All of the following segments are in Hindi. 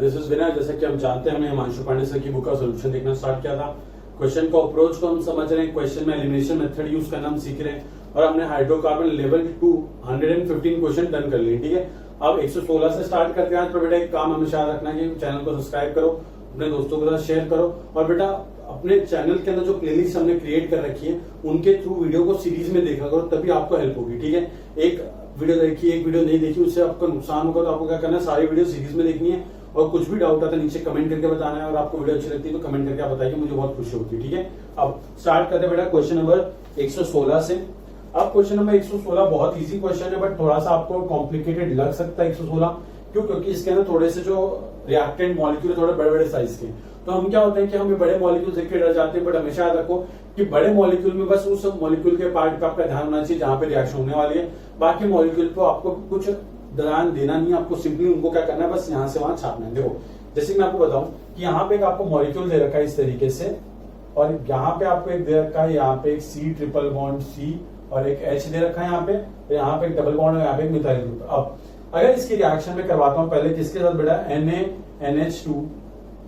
दिस इज विनय। जैसे कि हम जानते हैं, हमने हिमांशु पांडे सर की बुक का सोल्यूशन देखना स्टार्ट किया था। क्वेश्चन को अप्रोच को हम समझ रहे हैं, क्वेश्चन में एलिमिनेशन मेथड यूज करना हम सीख रहे हैं और हमने हाइड्रोकार्बन लेवल 215 क्वेश्चन डन कर लिए। ठीक है, अब 116 से स्टार्ट करते हैं। तो बेटा एक काम हमेशा याद रखना कि चैनल को सब्सक्राइब करो, अपने दोस्तों के साथ शेयर करो और बेटा अपने चैनल के अंदर जो प्लेलिस्ट हमने क्रिएट कर रखी है उनके थ्रू वीडियो को सीरीज में देखा करो, तभी आपको हेल्प होगी। ठीक है, एक वीडियो देखी एक वीडियो नहीं देखी उससे आपको नुकसान होगा। तो आपको क्या करना है, सारी वीडियो सीरीज में देखनी है और कुछ भी डाउट आता है नीचे कमेंट करके बताना है। और आपको वीडियो अच्छी लगती है तो कमेंट करके बताइए, मुझे बहुत खुशी होती है। ठीक है, अब स्टार्ट करते हैं बेटा क्वेश्चन नंबर 116 से। अब क्वेश्चन नंबर 116 बहुत इजी क्वेश्चन है, बट थोड़ा सा आपको कॉम्प्लिकेटेड लग सकता है 116। क्यों? क्योंकि इसके अंदर थोड़े से जो रिएक्टेंट मॉलिक्यूल थोड़े बड़े बड़े साइज के। तो हम क्या होते हैं कि हम बड़े मॉलिक्यूल देख के डर जाते हैं, बट हमेशा याद रखो कि बड़े मॉलिक्यूल में बस उस मॉलिक्यूल के पार्ट का आपका ध्यान होना चाहिए जहां पे रिएक्शन होने वाली है। बाकी मॉलिक्यूल को आपको कुछ ध्यान देना नहीं है, आपको सिंपली उनको क्या करना है, बस यहां से वहां छापना है। देखो जैसे मैं आपको बताऊं कि यहाँ पे एक आपको मॉलिक्यूल दे रखा है इस तरीके से, और यहाँ पे आपको एक दे रखा है, यहाँ पे एक C ट्रिपल बॉन्ड C और एक H दे रखा है यहाँ पे, तो यहाँ पे एक डबल बॉन्ड है, यहाँ पे एक मिथाइल ग्रुप। अब अगर इसकी रिएक्शन में करवाता हूँ पहले किसके साथ बेटा, NaNH2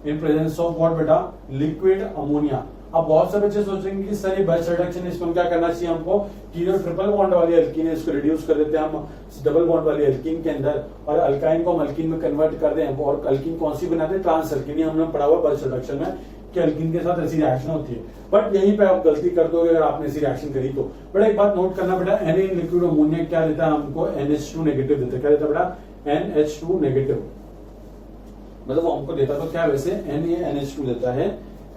in presence of what बेटा, लिक्विड अमोनिया। अब बहुत से बच्चे सोचेंगे कि सर ये बैच रिडक्शन इसमें क्या करना चाहिए हमको कि जो ट्रिपल बॉन्ड वाली एल्कीन है इसको रिड्यूस कर देते हैं हम डबल बॉन्ड वाली एल्कीन के अंदर, और अल्काइन को हम अल्कीन में कन्वर्ट कर दें। और अल्कीन कौन सी बनाते हैं, ट्रांस अल्कीन। हमने पढ़ा हुआ बैच रिडक्शन में कि अल्कीन के साथ ऐसी रिएक्शन होती है, बट यहीं पे आप गलती कर दोगे अगर आपने ऐसी रिएक्शन करी तो। बेटा एक बात नोट करना बेटा, Na इन लिक्विड अमोनिया क्या देता है हमको, NH2 नेगेटिव देता है। क्या देता है बेटा, NH2 नेगेटिव। मतलब वो हमको देता तो क्या वैसे NaNH2 देता है,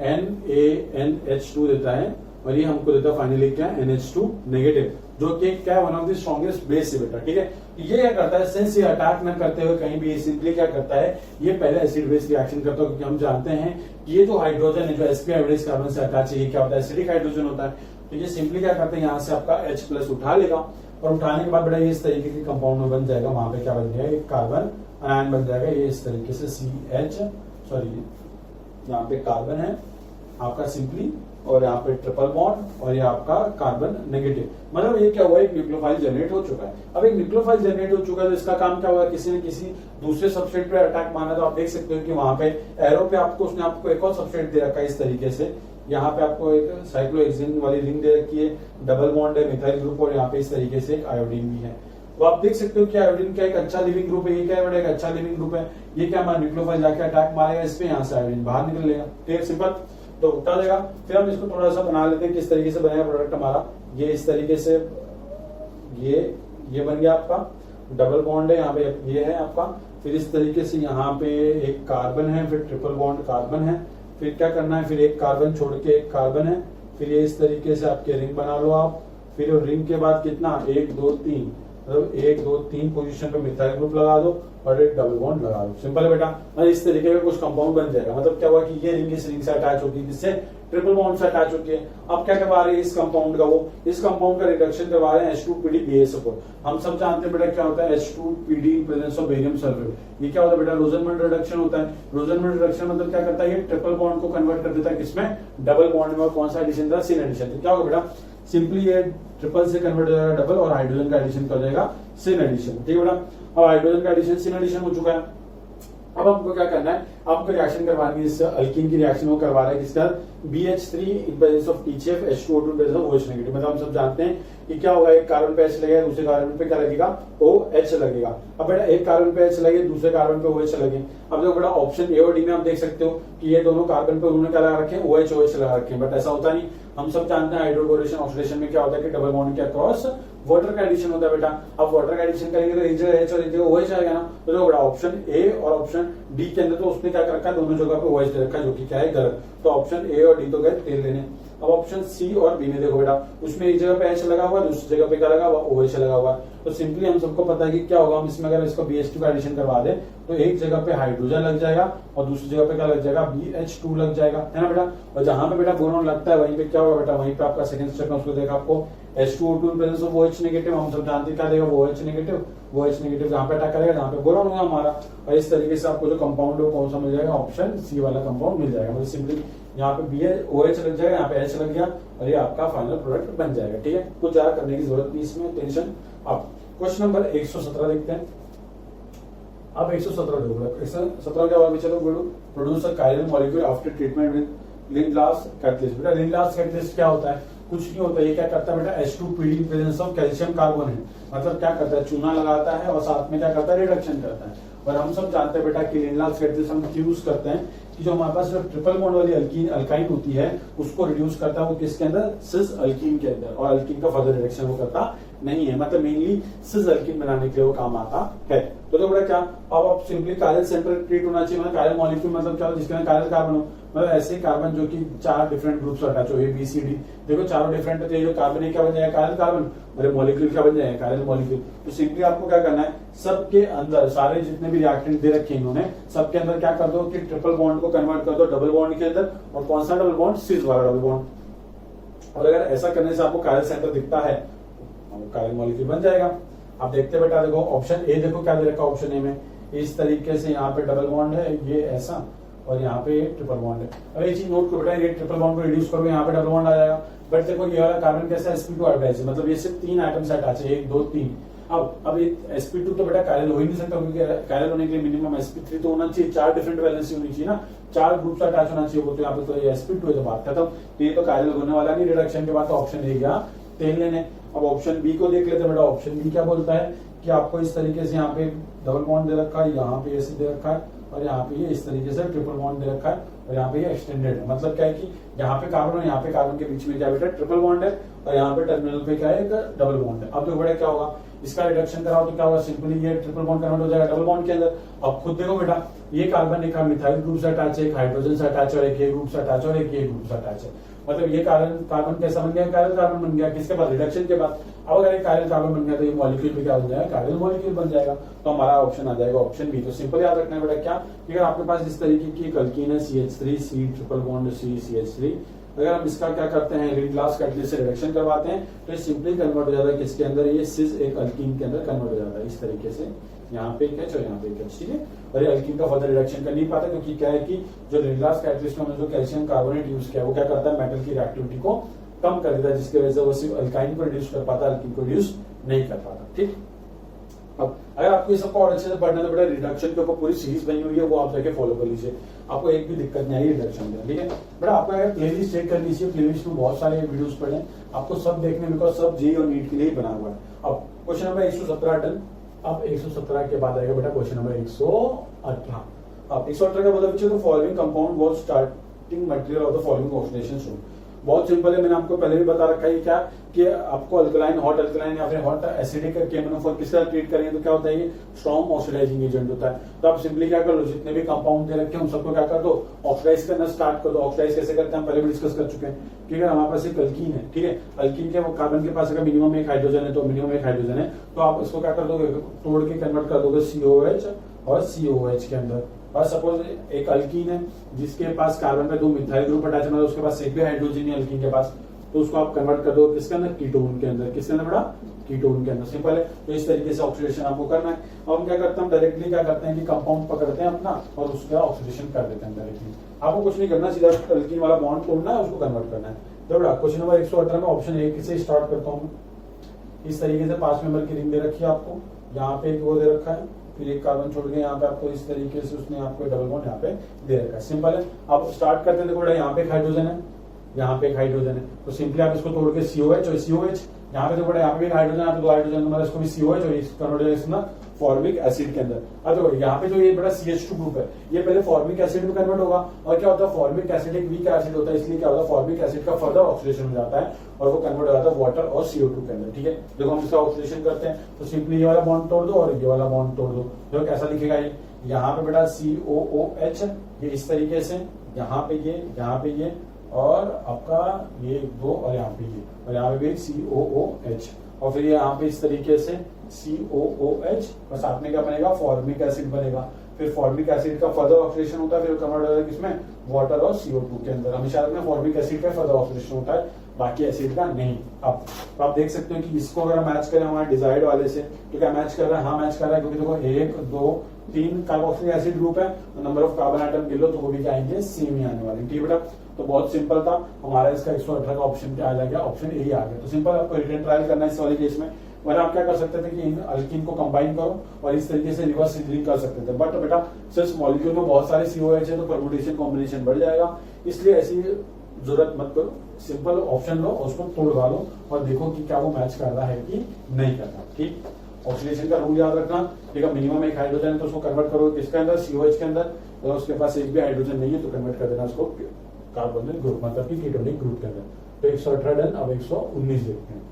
NaNH2 देता है, और ये हमको देता फाइनली क्या, NH2 नेगेटिव, जो कि क्या one of the strongest base है बेटा। ठीक है, ये क्या करता है, सिंस ये अटैक न करते हुए कहीं भी सिंपली क्या करता है, ये पहले एसिड बेस रिएक्शन करता है। क्योंकि हम जानते हैं कि ये जो हाइड्रोजन है जो sp हाइब्रिड कार्बन से अटैच है, ये क्या होता है, एसिडिक हाइड्रोजन होता है। तो ये सिंपली क्या करते हैं, यहाँ से आपका H+ उठा लेगा और उठाने के बाद बेटा ये इस तरीके के कंपाउंड में बन जाएगा। वहां पे क्या बन जाएगा, एक कार्बन आयन बन जाएगा, ये इस तरीके से CH, सॉरी यहाँ पे कार्बन है आपका सिंपली, और यहाँ पे ट्रिपल बॉन्ड, और ये आपका कार्बन नेगेटिव। मतलब ये क्या हुआ, एक न्यूक्लियोफाइल जनरेट हो चुका है। अब एक न्यूक्लियोफाइल जनरेट हो चुका है तो इसका काम क्या हुआ, किसी न किसी दूसरे सबस्ट्रेट पे अटैक माना। तो आप देख सकते हो कि वहां पे एरो पे आपको उसने आपको एक और सबस्ट्रेट दे रखा है इस तरीके से। यहाँ पे आपको एक साइक्लोहेक्सेन वाली रिंग दे रखी है, डबल बॉन्ड है, मिथाइल ग्रुप, और यहाँ पे इस तरीके से एक आयोडीन भी है। तो आप देख सकते हो कि आयोडीन का एक अच्छा लिविंग ग्रुप है। ये क्या है, एक अच्छा लिविंग ग्रुप है। ये क्या हमारा न्यूक्लियोफाइल जाके अटैक मारेगा इस पे, यहाँ से आयोडीन बाहर निकल लेगा। ठीक है, सिंपल, तो उठा देगा। फिर हम इसको थोड़ा सा बना लेते हैं, किस तरीके से बनेगा प्रोडक्ट हमारा। ये इस तरीके से ये बन गया आपका डबल बॉन्ड है, यहाँ पे ये है आपका। फिर इस तरीके से यहाँ पे एक कार्बन है, फिर ट्रिपल बॉन्ड कार्बन है। फिर क्या करना है, फिर एक कार्बन छोड़ के एक कार्बन है। फिर ये इस तरीके से आपके रिंग बना लो आप। फिर रिंग के बाद कितना, 1 2 3, मतलब 1 2 3 पोजीशन पे मिथाइल ग्रुप लगा दो और एक डबल बॉन्ड लगा दो। सिंपल है बेटा, और इस तरीके का कुछ कंपाउंड बन जाएगा। मतलब क्या हुआ कि ये रिंग इस रिंग से अटैच होगी, जिससे ट्रिपल बॉन्ड से अटैच होती है। अब क्या करवा रहे हैं इस कंपाउंड का, वो इस कंपाउंड का रिडक्शन करवा रहे हैं H2PdBA। हम सब जानते हैं बेटा क्या होता है H2PD in presence of barium sulphate. ये क्या होता है बेटा, रोजनमैन रिडक्शन होता है। रोजनमैन रिडक्शन मतलब क्या करता है, ये ट्रिपल बॉन्ड को कन्वर्ट कर देता है किसमें, डबल बॉन्ड में। और कौन सा एडिशन था, सिन एडिशन। तो क्या होगा बेटा, सिंपली ये ट्रिपल से कन्वर्ट हो जाएगा डबल, और हाइड्रोजन का एडिशन कर जाएगा सिन एडिशन। ठीक है बेटा, अब हाइड्रोजन का एडिशन सिन एडिशन हो चुका है। अब हमको क्या करना है, आपको रिएक्शन करवानी है, इस अल्कीन की रिएक्शन वो करवा रहा है किसका, BH3 in presence of TCF H2O2 in presence of OH negative. मतलब हम सब जानते हैं कि क्या होगा, एक कार्बन पे H लगेगा, दूसरे कार्बन पे क्या लगेगा, OH लगेगा। अब बेटा एक कार्बन पे H लगे, दूसरे कार्बन पे OH लगे। अब देखो बेटा ऑप्शन A और D में आप देख सकते हो कि ये दोनों कार्बन पे उन्होंने क्या लगा रखे हैं, OH लगा रखे हैं। बट ऐसा होता नहीं, हम सब जानते हैं हाइड्रोबोरेशन ऑक्सीडेशन में क्या होता है कि डबल बॉन्ड के अक्रॉस वाटर का एडिशन होता है बेटा। अब वाटर का एडिशन करेंगे तो एक जगह H और एक जगह OH आएगा ना। तो देखो बेटा ऑप्शन A और ऑप्शन D के अंदर तो उसने क्या कर रखा है, दोनों जगह पे OH दे रखा है, जो कि क्या है, गलत। तो ऑप्शन A और D तो गए तेल लेने। अब ऑप्शन C और B में देखो बेटा, उसमें एक जगह पे H लगा हुआ, दूसरी जगह पे क्या लगा हुआ, OH लगा हुआ। तो सिंपली हम सबको पता है कि क्या होगा, हम इसमें अगर इसको BH2 का एडिशन करवा दे तो एक जगह पे हाइड्रोजन लग जाएगा और दूसरी जगह पे क्या लग जाएगा, BH2 लग जाएगा, है ना बेटा। और जहां पे बेटा बोरॉन लगता है वहीं पे क्या होगा बेटा, वहीं पे आपका सेकंड स्टेप में उसको देखा आपको H2O2 in presence of OH negative. हम सब जानते हैं क्या देगा, OH नेगेटिव। OH नेगेटिव जहां पे अटैक करेगा जहां पे बोरॉन होगा हमारा। और इस तरीके से आपको जो कंपाउंड है कौन सा मिल जाएगा, ऑप्शन C वाला कंपाउंड मिल जाएगा। मतलब सिंपली यहाँ पे OH लग जाएगा, यहाँ पे H लग गया, और ये आपका फाइनल प्रोडक्ट बन जाएगा। ठीक है, कुछ ज्यादा करने की जरूरत नहीं इसमें, टेंशन। अब क्वेश्चन नंबर 117 देखते हैं। अब 117 117 के बाद चलो produce a chiral molecule after treatment with Lindlar's catalyst. बेटा लिंडलास कैटलिस्ट क्या होता है? कुछ नहीं होता, ये क्या करता है बेटा, H2PD presence of calcium carbonate, मतलब क्या करता है, चूना लगाता है और साथ में क्या करता है, रिडक्शन करता है। और हम सब जानते हैं बेटा कि लिंडलास कैटलिस्ट हम यूज करते हैं कि जो हमारे पास जो ट्रिपल बॉन्ड वाली अल्काइन होती है उसको रिड्यूस करता है वो किसके अंदर, सिस अल्कीन के अंदर, और अल्कीन का फर्दर रिडक्शन वो करता नहीं है, मतलब मेनली सिस अल्कीन बनाने के लिए वो काम आता है। तो बेटा क्या, अब आप सिंपली कायरल सेंटर ट्रीट होना चाहिए, मतलब कायरल मॉलिक्यूल मतलब क्या, जिसके अंदर कायरल कार्बन हो, मतलब ऐसे कार्बन जो कि 4 डिफरेंट ग्रुप्स अटैच हो, A B C D, देखो चारों डिफरेंट होते हैं, जो कार्बन है क्या बन जाएगा, कायरल कार्बन, और मॉलिक्यूल क्या बन जाएगा, कायरल मॉलिक्यूल। तो सिंपली आपको क्या करना है, सबके अंदर सारे जितने भी रिएक्टेंट दे रखे हैं इन्होंने, सबके अंदर क्या कर दो कि ट्रिपल बॉन्ड को कन्वर्ट कर दो डबल बॉन्ड के अंदर, और कौन सा डबल बॉन्ड, सिस वाला डबल बॉन्ड। और अगर ऐसा करने से आपको कायरल सेंटर दिखता है, कायरल मॉलिक्यूल बन जाएगा। आप देखते बेटा, देखो ऑप्शन ए, देखो क्या दे रखा है ऑप्शन ए में, इस तरीके से यहाँ पे डबल बॉन्ड है, ये ऐसा, और यहाँ पे ट्रिपल बॉन्ड है। अब ये चीज नोट करो बेटा, ये ट्रिपल बॉन्ड को रिड्यूस करो, यहाँ पे डबल बॉन्ड आ जाएगा। बट देखो ये वाला कार्बन कैसा है, sp2 अटैच है, मतलब ये सिर्फ 3 आइटम से अटैच है, 1 2 3। अब ये sp2 तो बेटा कायरल हो ही नहीं सकता, क्योंकि कायरल होने के लिए मिनिमम sp3 तो होना चाहिए, 4 डिफरेंट वैलेंसी होनी चाहिए ना, 4 ग्रुप अटैच होना चाहिए। वो तो यहाँ पे तो ये sp2 है, तो बात खत्म। तो ये तो कायरल होने वाला नहीं रिडक्शन के बाद, तो ऑप्शन ए गया तेल लेने। अब ऑप्शन बी को देख लेते हैं बेटा, ऑप्शन बी क्या बोलता है कि आपको इस तरीके से यहाँ पे डबल बॉन्ड दे रखा है, यहाँ पे ऐसे दे रखा है, और यहाँ पे ये इस तरीके से ट्रिपल बॉन्ड दे रखा है, और यहाँ पे ये एक्सटेंडेड है। मतलब क्या है कि यहाँ पे कार्बन और यहाँ पे कार्बन के बीच में क्या बेटा ट्रिपल बॉन्ड है, और यहाँ पे टर्मिनल पे क्या है, डबल बॉन्ड है। अब तो बड़ा क्या होगा, इसका रिडक्शन कराओ तो क्या होगा, सिंपली ये ट्रिपल बॉन्ड कन्वर्ट हो जाएगा डबल बॉन्ड के अंदर। अब खुद देखो बेटा, ये कार्बन एक मिथाइल ग्रुप से अटैच है, एक हाइड्रोजन से अटैच है, और एक ग्रुप से अटैच है, और एक ग्रुप से अटैच है। मतलब ये कार्बन कैसा बन गया, कायरल कार्बन बन गया, किसके बाद, रिडक्शन के बाद। अब अगर एक कायरल कार्बन बन गया तो ये मॉलिक्यूल भी क्या बन जाएगा, कायरल मॉलिक्यूल बन जाएगा। तो हमारा ऑप्शन आ जाएगा ऑप्शन बी। तो सिंपल याद रखना है बेटा क्या, अगर आपके पास इस तरीके की अल्कीन है, CH3 C triple bond C CH3, अगर हम इसका क्या करते हैं, लिंडलास कैटलिस्ट से रिडक्शन करवाते हैं, तो ये सिंपली कन्वर्ट हो जाता है किसके अंदर, ये सिस एक अल्कीन के अंदर कन्वर्ट हो जाता है इस तरीके से, यहाँ पे एक H और यहाँ पे एक H, ठीक है। और ये अल्कीन का फर्दर रिडक्शन कर नहीं पाता, क्योंकि क्या है कि जो लिंडलास कैटलिस्ट में जो कैल्शियम कार्बोनेट यूज किया वो क्या करता है, मेटल की रिएक्टिविटी को कम कर देता है, जिसकी वजह से वो सिर्फ अल्काइन को रिड्यूस कर पाता, अल्कीन को रिड्यूस नहीं कर पाता, ठीक। अब अगर आपको ये सबको और अच्छे से पढ़ना है तो बेटा रिडक्शन के ऊपर पूरी सीरीज बनी हुई है, वो आप जाके फॉलो कर लीजिए, आपको एक भी दिक्कत नहीं आएगी रिडक्शन में, ठीक है। बेटा आपको अगर प्लेलिस्ट चेक कर लीजिए, प्लेलिस्ट में बहुत सारे वीडियोस पड़े, आपको सब देखने, बिकॉज सब जेईई और नीट के लिए बना हुआ है। अब क्वेश्चन नंबर 117 डन। अब 117 के बाद आएगा बेटा क्वेश्चन नंबर 118। अब 118 का मतलब the following compound was starting material of the following oxidation सोन। बहुत सिंपल है, मैंने आपको पहले भी बता रखा है क्या कि आपको अल्कलाइन, हॉट अल्कलाइन या फिर हॉट एसिडिक केमोनोफोर किस तरह ट्रीट करेंगे तो क्या होता है, ये स्ट्रॉन्ग ऑक्सीडाइजिंग एजेंट होता है। तो आप सिंपली क्या कर लो, जितने भी कंपाउंड दे रखे हैं उन सबको क्या कर दो, ऑक्सीडाइज करना स्टार्ट कर दो। ऑक्सीडाइज कैसे करते हैं हम पहले भी डिस्कस कर चुके हैं, ठीक है। हमारे पास एक अल्कीन है, ठीक है, अल्कीन के कार्बन के पास अगर मिनिमम एक हाइड्रोजन है तो मिनिमम एक हाइड्रोजन है, तो आप इसको क्या कर दोगे, तोड़ के कन्वर्ट कर दोगे COH और COH के अंदर। और सपोज एक अल्कीन है जिसके पास कार्बन का 2 मिथाइल ग्रुप अटैच है, मतलब उसके पास एक भी हाइड्रोजन है अल्कीन के पास, तो उसको आप कन्वर्ट कर दो किसके अंदर, कीटोन के अंदर। किसके अंदर बड़ा, कीटोन के अंदर। सिंपल है। तो इस तरीके से ऑक्सीडेशन आपको करना है। अब हम क्या करते हैं, डायरेक्टली क्या करते हैं कि कंपाउंड पकड़ते हैं अपना और उसका ऑक्सीडेशन कर देते हैं डायरेक्टली। आपको कुछ नहीं करना, सीधा अल्कीन वाला बॉन्ड तोड़ना है, उसको कन्वर्ट करना है। तो बड़ा क्वेश्चन नंबर 118 में ऑप्शन ए से स्टार्ट करता हूँ। इस तरीके से 5 मेंबर की रिंग दे रखी है आपको, यहाँ पे एक वो दे रखा है, फिर एक कार्बन छोड़ के यहाँ पे आपको इस तरीके से उसने आपको डबल बॉन्ड यहाँ पे दे रखा है। सिंपल है। आप स्टार्ट करते हैं, देखो बेटा यहाँ पे एक हाइड्रोजन है, यहाँ पे एक हाइड्रोजन है, तो सिंपली आप इसको तोड़ के COH और COH, यहाँ पे देखो बेटा यहाँ पे भी एक हाइड्रोजन, यहाँ पे 2 हाइड्रोजन, मतलब इसको भी COH और इस कन्वर्ट हो जाएगा फॉर्मिक एसिड के अंदर। अब देखो यहाँ पे जो ये बड़ा CH2 ग्रुप है, ये पहले फॉर्मिक एसिड में कन्वर्ट होगा, और क्या होता है, फॉर्मिक एसिड एक वीक एसिड होता है, इसलिए क्या होता है, फॉर्मिक एसिड का फर्दर ऑक्सीडेशन हो जाता है और वो कन्वर्ट हो जाता है वाटर और CO2 के अंदर, ठीक है। देखो हम इसका ऑक्सीडेशन करते हैं, तो सिंपली ये वाला बॉन्ड तोड़ दो और ये वाला बॉन्ड तोड़ दो। देखो कैसा दिखेगा ये, यहाँ पे बेटा COOH, ये इस तरीके से, यहाँ पे ये और आपका ये 2 और यहाँ पे ये, और यहाँ पे भी COOH, और फिर यहाँ पे इस तरीके से COOH, और साथ में क्या बनेगा, फॉर्मिक एसिड बनेगा। फिर फॉर्मिक एसिड का फर्दर ऑक्सीडेशन होता है, फिर कन्वर्ट हो जाता है किसमें, वाटर और CO2 के अंदर। हमेशा रखना फॉर्मिक एसिड का फर्दर ऑक्सीडेशन होता है, बाकी एसिड का नहीं। अब तो आप देख सकते हो कि इसको अगर मैच करें हमारे डिजायर्ड वाले से, तो क्या मैच कर रहा है, हाँ मैच कर रहा है, क्योंकि देखो 1 2 3 कार्बोक्सिलिक एसिड ग्रुप है, नंबर ऑफ कार्बन आइटम गिन लो तो वो भी क्या आएंगे, सेम ही आने वाले, ठीक है बेटा। तो बहुत सिंपल था हमारा, इसका 118 का ऑप्शन क्या आ जाएगा, ऑप्शन ए आ गया। तो सिंपल आपको रिटर्न ट्रायल करना है इस वाले केस में, वरना आप क्या कर सकते थे कि अल्कीन को कंबाइन करो और इस तरीके से रिवर्स सिंगलिंग कर सकते थे, बट बेटा सिर्फ मॉलिक्यूल में बहुत सारे COH है तो परम्यूटेशन कॉम्बिनेशन बढ़ जाएगा, इसलिए ऐसी जरूरत मत करो, सिंपल ऑप्शन लो उसको तोड़ डालो और देखो कि क्या वो मैच कर रहा है कि नहीं कर रहा। ठीक, ऑक्सीडेशन का रूल याद रखना, ठीक है, मिनिमम एक हाइड्रोजन है तो उसको कन्वर्ट करो किसके अंदर, COH के अंदर, अगर उसके पास एक भी हाइड्रोजन नहीं है तो कन्वर्ट कर देना उसको कार्बोनिल ग्रुप मतलब कि कीटोनिक ग्रुप के अंदर। तो 118 डन, अब 119 देखते हैं।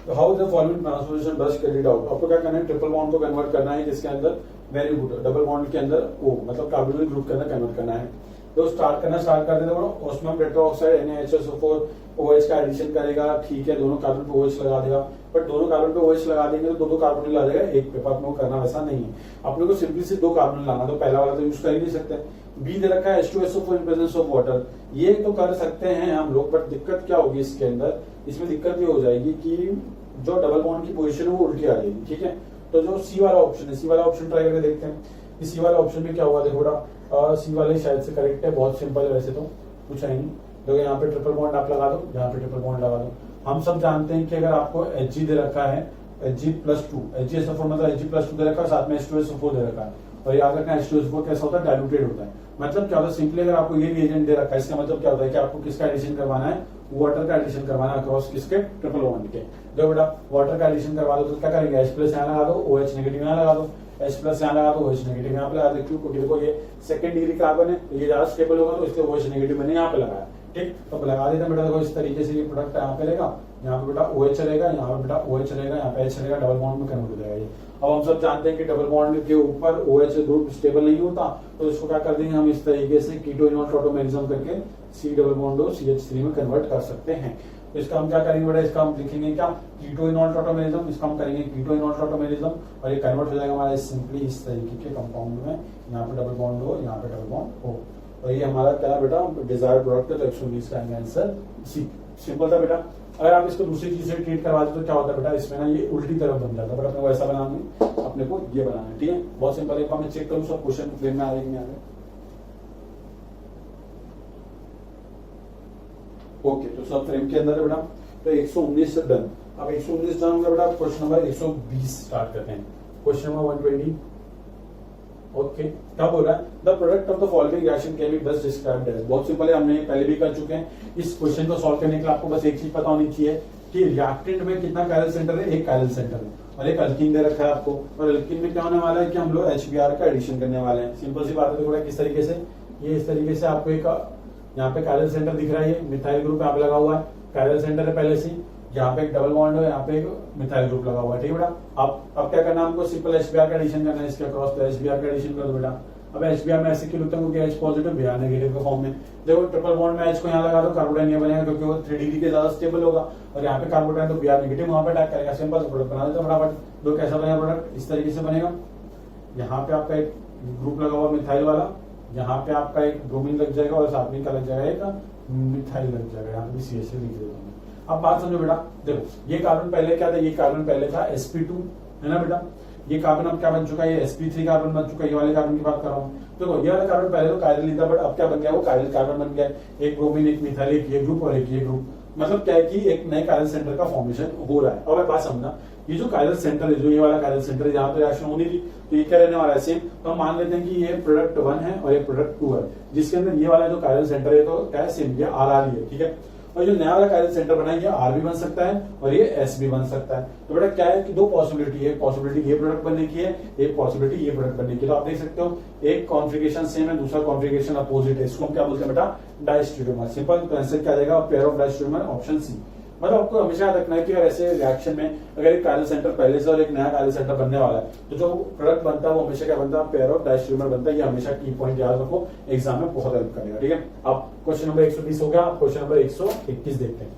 तो हाउ द फॉलोइंग ट्रांसफॉर्मेशन बस कैरिड आउट, आपको क्या करना है, ट्रिपल बॉन्ड को कन्वर्ट करना है किसके अंदर, वेरी गुड, डबल बॉन्ड के अंदर ओ मतलब कार्बोनिल ग्रुप के अंदर कन्वर्ट करना है। तो स्टार्ट कर देते हैं, ऑस्मियम टेट्राऑक्साइड NaHSO4 OH का एडिशन करेगा, ठीक है, दोनों कार्बन पे OH लगा देगा, बट दोनों कार्बन पे OH लगा देंगे तो दो कार्बन आ जाएगा एक पे, पर अपने को करना वैसा नहीं है, अपने को सिंपली से 2 कार्बन लाना, तो पहला वाला तो यूज कर ही नहीं सकते। बी दे रखा है H2SO4 in presence of water, ये तो कर सकते हैं हम लोग, बट दिक्कत क्या होगी इसके अंदर, इसमें दिक्कत ये हो जाएगी कि जो डबल बॉन्ड की पोजीशन है वो उल्टी आ जाएगी। ठीक है, तो जो सी वाला ऑप्शन है, सी वाला ऑप्शन ट्राई करके देखते हैं। इसी वाले ऑप्शन में क्या हुआ देखो बेटा, सी वाले शायद से करेक्ट है, बहुत सिंपल है वैसे तो, कुछ है नहीं। देखो यहाँ पे ट्रिपल बॉन्ड आप लगा दो, यहाँ पे ट्रिपल बॉन्ड लगा दो। हम सब जानते हैं कि अगर आपको Hg दे रखा है, Hg+2, HgSO4 मतलब Hg+2 दे रखा है, साथ में H2SO4 दे रखा है, और याद रखना H2SO4 कैसा होता है, डाइल्यूटेड होता है। मतलब क्या होता है, सिंपली अगर आपको ये रिएजेंट दे रखा है, इसका मतलब क्या होता है कि आपको किसका एडिशन करवाना है, वाटर का एडिशन करवाना है अक्रॉस किसके, ट्रिपल बॉन्ड के। देखो बेटा वाटर का एडिशन करवा दो तो क्या करेंगे, H+ यहाँ लगा दो, OH नेगेटिव यहाँ लगा दो, H+ यहाँ लगा दो, OH नेगेटिव यहाँ पे लगा दो, क्योंकि देखो ये सेकंड डिग्री कार्बन है तो ये ज्यादा स्टेबल होगा, तो इसलिए OH नेगेटिव मैंने यहाँ पे लगाया। ठीक, तो लगा देते हैं बेटा, देखो इस तरीके से ये प्रोडक्ट यहाँ पे रहेगा, यहाँ पे बेटा OH रहेगा, यहाँ पे बेटा OH रहेगा, यहाँ पे H रहेगा, डबल बॉन्ड में कन्वर्ट हो जाएगा ये। अब हम सब जानते हैं कि डबल बॉन्ड के ऊपर OH ग्रुप स्टेबल नहीं होता, तो इसको क्या कर देंगे हम इस तरीके से कीटो इनोट ऑटोमेरिज्म करके C डबल बॉन्ड और CH3 में कन्वर्ट कर सकते हैं। तो इसका हम क्या करेंगे बेटा, इसका हम लिखेंगे क्या, कीटो इनोट ऑटोमेरिज्म, इसका हम करेंगे कीटो इनोट ऑटोमेरिज्म, और ये कन्वर्ट हो जाएगा हमारा सिंपली इस तरीके के कंपाउंड में, यहाँ पे डबल बॉन्ड हो, यहाँ पे डबल बॉन्ड हो, और ये हमारा क्या है बेटा, डिजायर्ड प्रोडक्ट है, तो 120 का आंसर सी। सिंपल था बेटा। अगर आप इसको दूसरी चीज से ट्रीट करवा दो तो क्या होता है बेटा, इसमें ना ये उल्टी तरफ बन जाता है, बट अपने को ऐसा बनाना नहीं, अपने को ये बनाना है। ठीक है, बहुत सिंपल है, मैं चेक करूँ सब क्वेश्चन फ्रेम में आ रहे कि नहीं आ रहे। ओके, तो सब फ्रेम के अंदर है बेटा, तो 119 से डन। अब 119 डन होगा बेटा, क्वेश्चन नंबर 120 स्टार्ट करते हैं। क्वेश्चन नंबर 120, ओके, क्या बोल रहा है, the product of the following reaction can be best described as. बहुत सिंपल है, हमने पहले भी कर चुके हैं। इस क्वेश्चन को सॉल्व करने के लिए आपको बस एक चीज पता होनी चाहिए कि रिएक्टेंट में कितना कायरल सेंटर है, एक कायरल सेंटर है, और एक अल्कीन दे रखा है आपको, और अल्कीन में क्या होने वाला है कि हम लोग HBr का एडिशन करने वाले हैं। सिंपल सी बात है, देखो किस तरीके से, ये इस तरीके से आपको एक यहाँ पे कायरल सेंटर दिख रहा है, ये मिथाइल ग्रुप यहाँ पे लगा हुआ है, कायरल सेंटर है पहले से, यहाँ पे एक डबल बॉन्ड है, यहाँ पे एक मिथाइल ग्रुप लगा हुआ है। ठीक है बेटा, अब क्या करना है हमको, सिंपल HBr का एडिशन करना है इसके अक्रॉस, तो HBr का एडिशन कर दो बेटा। अब HBr में ऐसे क्यों लिखता हूँ कि H पॉजिटिव Br नेगेटिव के फॉर्म में। देखो ट्रिपल बॉन्ड में H को यहाँ लगा दो, कार्बोडाइन ये बनेगा क्योंकि वो 3 डिग्री के ज्यादा स्टेबल होगा, और यहाँ पे कार्बोडाइन तो Br नेगेटिव वहां पे अटैक करेगा। सिंपल प्रोडक्ट बना देते हैं फटाफट। दो कैसा बनेगा प्रोडक्ट, इस तरीके से बनेगा, यहाँ पे आपका एक ग्रुप लगा हुआ मिथाइल वाला, यहाँ पे आपका एक ब्रोमीन लग जाएगा, और साथ में क्या लग जाएगा, एक मिथाइल लग जाएगा, यहाँ पे भी CH लिख देता हूँ। अब बात समझो बेटा, देखो ये कार्बन पहले क्या था, ये कार्बन पहले था sp2 है ना बेटा, ये कार्बन अब क्या बन चुका है, ये sp3 कार्बन बन चुका है, ये वाले कार्बन की बात कर रहा हूँ। देखो ये वाला कार्बन पहले तो कायरल नहीं था, बट अब क्या बन गया, वो कायरल कार्बन बन गया, एक ब्रोमीन, एक मिथाइल, एक ये ग्रुप और एक ये ग्रुप। मतलब क्या है कि एक नए कायरल सेंटर का फॉर्मेशन हो रहा है। अब बात समझना, ये जो कायरल सेंटर है, जो ये वाला कायरल सेंटर है, जहाँ पे रिएक्शन होनी थी, तो ये क्या रहने वाला है, सेम। तो हम मान लेते हैं कि ये प्रोडक्ट 1 है और ये प्रोडक्ट 2 है, जिसके अंदर ये वाला जो कायरल सेंटर है तो क्या है, सेम, ये RR ही है। ठीक है, और जो नया वाला कायरल सेंटर बना है, ये R भी बन सकता है और ये S भी बन सकता है। तो बेटा क्या है कि दो पॉसिबिलिटी है, एक पॉसिबिलिटी ये प्रोडक्ट बनने की है, एक पॉसिबिलिटी ये प्रोडक्ट बनने की। तो आप देख सकते हो एक कॉन्फ़िगरेशन सेम है, दूसरा कॉन्फ़िगरेशन अपोजिट है, इसको हम क्या बोलते हैं बेटा, डायस्टेरियोमर। सिंपल, तो आंसर क्या जाएगा, पेयर ऑफ डायस्टेरियोमर, ऑप्शन सी। मतलब आपको हमेशा याद रखना है कि अगर ऐसे रिएक्शन में अगर एक कायरल सेंटर पहले से और एक नया कायरल सेंटर बनने वाला है, तो जो प्रोडक्ट बनता है वो हमेशा क्या बनता है, पेयर ऑफ डायस्टेरियोमर बनता है। ये हमेशा की पॉइंट याद रखो, एग्जाम में बहुत हेल्प करेगा। ठीक है, अब क्वेश्चन नंबर 120 हो गया, अब क्वेश्चन नंबर 121 देखते हैं।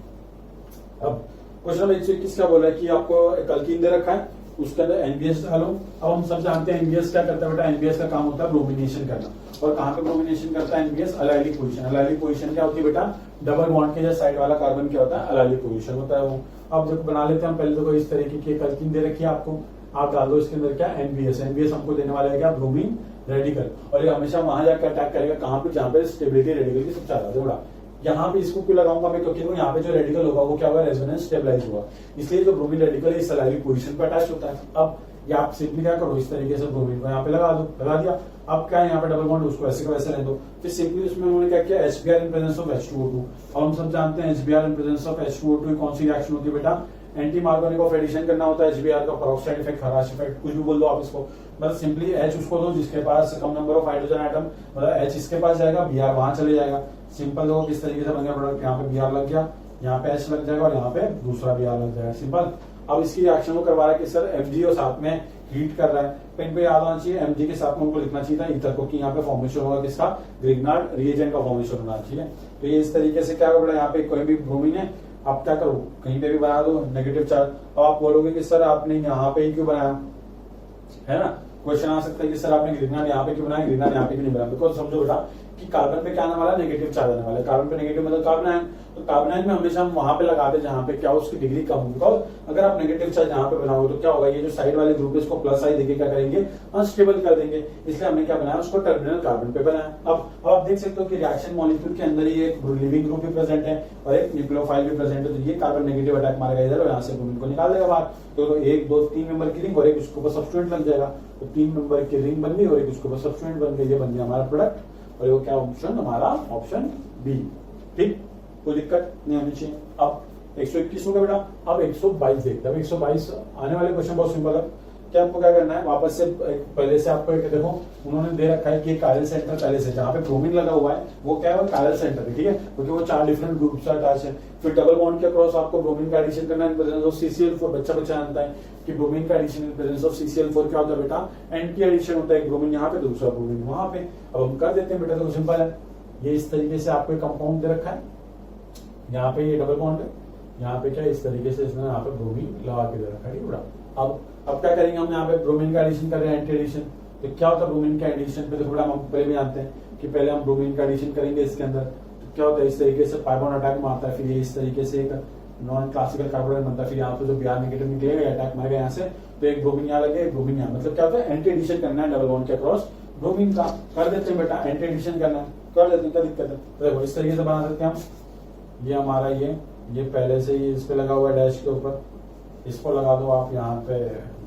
अब क्वेश्चन नंबर 121 क्या बोला है कि आपको एक अल्कीन दे रखा है, उसके अंदर NBS डालो। अब हम सब जानते हैं NBS क्या करता है बेटा, NBS का काम होता है ब्रोमिनेशन करना, और कहाँ पे ब्रोमिनेशन करता है NBS, allylic position. Allylic position क्या होती है बेटा, डबल बॉन्ड के जो साइड वाला कार्बन क्या होता है, अलाइलिक पोजीशन होता है वो। अब देखो बना लेते हैं हम, पहले तो इस तरीके की एक अल्कीन दे रखी है आपको, आप डाल दो इसके अंदर क्या, NBS हमको देने वाला है क्या, ब्रोमीन रेडिकल, और ये हमेशा वहां जाकर अटैक करेगा, कहाँ पे, जहाँ पे स्टेबिलिटी रेडिकल की सबसे ज्यादा। यहाँ पे इसको क्यों लगाऊंगा मैं, क्योंकि वो यहाँ पे जो रेडिकल होगा वो क्या होगा, रेजोनेंस स्टेबलाइज हुआ, इसलिए जो ब्रोमीन रेडिकल है इस सलाइवरी पोजीशन पर अटैच होता है। अब या आप सिंपली क्या करो, इस तरीके से ब्रोमीन को यहाँ पे लगा दो, लगा दिया। अब क्या है, यहाँ पे डबल बॉन्ड उसको ऐसे का वैसे रहने दो। फिर सिंपली उसमें उन्होंने क्या किया, HBr in presence of H2O2। अब हम सब जानते हैं HBr in presence of H2O2 कौन सी रिएक्शन होती है बेटा, एंटी मार्कोनिक ऑफ एडिशन करना होता है HBr का, पेरोक्साइड इफेक्ट, हराश इफेक्ट, कुछ भी बोल दो आप इसको। मतलब सिंपली H उसको दो जिसके पास कम नंबर ऑफ हाइड्रोजन एटम, मतलब H इसके पास जाएगा, Br वहां चले जाएगा। सिंपल देखो किस तरीके से बन गया प्रोडक्ट, यहाँ पे Br लग गया, यहाँ पे H लग जाएगा और यहाँ पे दूसरा Br लग जाएगा, सिंपल। अब इसकी रिएक्शन को करवा रहा है कि सर Mg और साथ में हीट कर रहा है, पेन पे याद होना चाहिए Mg के साथ में उनको लिखना चाहिए था ईथर को, कि यहाँ पे फॉर्मेशन होगा किसका, ग्रिग्नार्ड रिएजेंट का फॉर्मेशन होना चाहिए। तो ये इस तरीके से क्या होगा, यहाँ पे कोई भी ब्रोमीन है, आप क्या करो कहीं पे भी बना दो नेगेटिव चार्ज। अब आप बोलोगे कि सर आपने यहाँ पे ही क्यों बनाया, है ना, क्वेश्चन आ सकता है कि सर आपने ग्रिग्नार्ड यहाँ पे क्यों बनाया, ग्रिग्नार्ड यहाँ पे क्यों नहीं बनाया। बिकॉज समझो बेटा कि कार्बन पे क्या आने वाला है, नेगेटिव चार्ज आने वाला है, कार्बन पे नेगेटिव मतलब कार्बन आयन, तो कार्बन आयन में हमेशा हम वहां पे लगाते हैं जहां पे क्या उसकी डिग्री कम हो। बिकॉज अगर आप नेगेटिव चार्ज यहाँ पे बनाओगे तो क्या होगा, ये जो साइड वाले ग्रुप है इसको प्लस आई देके क्या करेंगे, अनस्टेबल कर देंगे, इसलिए हमने क्या बनाया, उसको टर्मिनल कार्बन पे बनाया। अब आप देख सकते हो कि रिएक्शन मॉलिक्यूल के अंदर ही एक लिविंग ग्रुप भी प्रेजेंट है और एक न्यूक्लियोफाइल भी प्रेजेंट है, तो ये कार्बन नेगेटिव अटैक मारेगा इधर और यहाँ से ब्रोमीन को निकाल देगा बाहर। तो एक दो तीन मेंबर की रिंग और एक उसके ऊपर सब्स्टिट्यूएंट लग जाएगा, तो 3 मेंबर की रिंग बन गई और एक उसके ऊपर सब्स्टिट्यूएंट बन गई, ये बन गया हमारा प्रोडक्ट। और वो क्या ऑप्शन हमारा, ऑप्शन बी, ठीक, कोई दिक्कत नहीं होनी चाहिए। अब 121 होगा बेटा, अब 122 देखते हैं। अब 122 आने वाले क्वेश्चन बहुत सिंपल है, क्या आपको क्या करना है, वापस से पहले से आपको देखो उन्होंने दे रखा है कि कायरल सेंटर पहले से जहाँ पे ब्रोमीन लगा हुआ है वो क्या है, वो कायरल सेंटर है, ठीक है, क्योंकि वो 4 डिफरेंट ग्रुप से अटैच है। फिर डबल बॉन्ड के क्रॉस आपको ब्रोमीन का एडिशन करना है इन प्रेजेंस ऑफ CCl4। बच्चा जानता है कि ब्रोमीन का addition in presence of CCl4 क्या होता है बेटा, एंटी एडिशन होता है, ब्रोमीन यहाँ पे दूसरा ब्रोमीन वहां पे। अब हम कर देते हैं बेटा, तो सिंपल है, ये इस तरीके से आपको कंपाउंड दे रखा है, यहाँ पे ये डबल बॉन्ड है, यहाँ पे क्या इस तरीके से इसने यहाँ पे ब्रोमीन लगा के दे रखा है, बेटा। अब क्या करेंगे, हम यहाँ पे ब्रोमीन का एडिशन कर रहे हैं, एंटी एडिशन। तो क्या होता है ब्रोमीन का एडिशन पे, तो थोड़ा हम पहले भी जानते हैं कि पहले हम ब्रोमीन का एडिशन करेंगे इसके अंदर, तो क्या होता है इस तरीके से पाई बॉन्ड अटैक मारता है, फिर ये इस तरीके से एक नॉन क्लासिकल कार्बोनेट बनता है, फिर यहाँ पे जो Br नेगेटिव निकलेगा अटैक मारेगा यहाँ से, तो एक ब्रोमीन यहाँ लगे, एक ब्रोमीन यहाँ, मतलब क्या होता है एंटी एडिशन करना है डबल बॉन्ड के अक्रॉस ब्रोमीन का। कर देते हैं बेटा, एंटी एडिशन करना है, कर देते हैं, क्या दिक्कत है। तो देखो इस तरीके से बना सकते हैं हम, ये हमारा ये पहले से ही इस पे लगा हुआ है डैश के ऊपर, इसको लगा दो आप यहाँ पे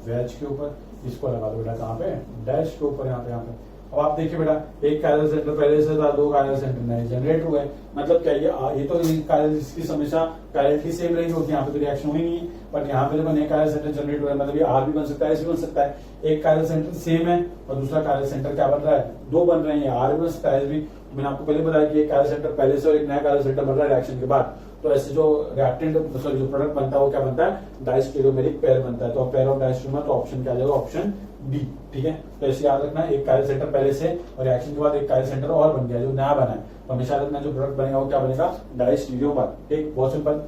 वेज के ऊपर, इसको लगा दो बेटा कहाँ पे, डैश के ऊपर, यहाँ पे। अब आप देखिए बेटा, एक कायरल सेंटर पहले से था, 2 कायरल सेंटर नए जनरेट हुए, मतलब क्या ये तो कायरल इसकी हमेशा कायरलिटी सेम रहेगी होती है, यहाँ पे तो रिएक्शन हुई नहीं है, बट यहाँ पे जब नए कायरल सेंटर जनरेट हुए, मतलब ये R भी बन सकता है, S भी बन सकता है। एक कायरल सेंटर सेम है और दूसरा कायरल सेंटर क्या बन रहा है, 2 बन रहे हैं, R भी बन सकता है, S भी। मैंने आपको पहले बताया कि एक कायरल सेंटर पहले से और एक नया कायरल सेंटर बन रहा है रिएक्शन के बाद, तो ऐसे जो रिएक्टेंट सॉरी जो प्रोडक्ट बनता है वो क्या बनता है, डाइस्टेरियोमेरिक पेयर बनता है। तो पेयर ऑफ डाइस्टेरियोमर, तो ऑप्शन क्या आ जाएगा, ऑप्शन बी, ठीक है। तो ऐसे याद रखना, एक कायरल सेंटर पहले से और रिएक्शन के बाद एक कायरल सेंटर और बन गया जो नया बना है, तो हमेशा रखना जो प्रोडक्ट बनेगा वो क्या बनेगा, डाइस्टेरियोमर, ठीक, बहुत सिंपल।